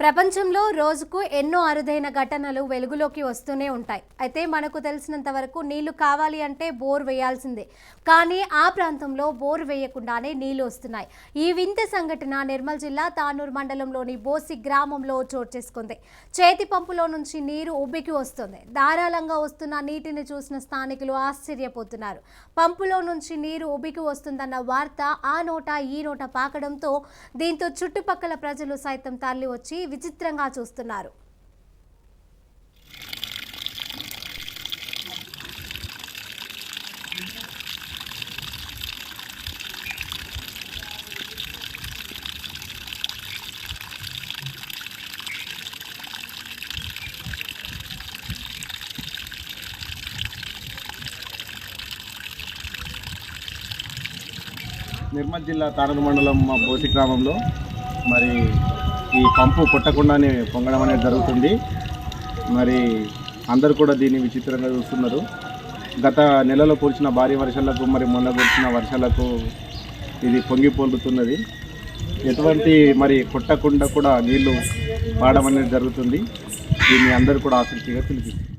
ప్రపంచంలో రోజుకు ఎన్నో అరుదైన ఘటనలు వెలుగులోకి వస్తూనే ఉంటాయి. అయితే మనకు తెలిసినంత వరకు నీళ్లు కావాలి అంటే బోర్ వేయాల్సిందే. కానీ ఆ ప్రాంతంలో బోర్ వేయకుండానే నీళ్లు వస్తున్నాయి. ఈ వింత సంఘటన నిర్మల్ జిల్లా తానూరు మండలంలోని బోసి గ్రామంలో చోటు చేసుకుంది. చేతి పంపులో నుంచి నీరు ఉబ్బికి వస్తుంది. ధారాళంగా వస్తున్న నీటిని చూసిన స్థానికులు ఆశ్చర్యపోతున్నారు. పంపులో నుంచి నీరు ఉబ్బికి వస్తుందన్న వార్త ఆ నోట ఈ నోట పాకడంతో దీంతో చుట్టుపక్కల ప్రజలు సైతం తరలి వచ్చి విచిత్రంగా చూస్తున్నారు. నిర్మల్ జిల్లా తానూరు మండలం బోసి గ్రామంలో మరి ఈ పంపు కొట్టకుండానే పొంగడం అనేది జరుగుతుంది. మరి అందరూ కూడా దీన్ని విచిత్రంగా చూస్తున్నారు. గత నెలలో కురిసిన భారీ వర్షాలకు మరి మొన్న కురిసిన వర్షాలకు ఇది పొంగి పొందుతున్నది. ఎటువంటి మరి కొట్టకుండా కూడా నీళ్లు వాడడం అనేది జరుగుతుంది. దీన్ని అందరూ కూడా ఆసక్తిగా తెలియజేస్తారు.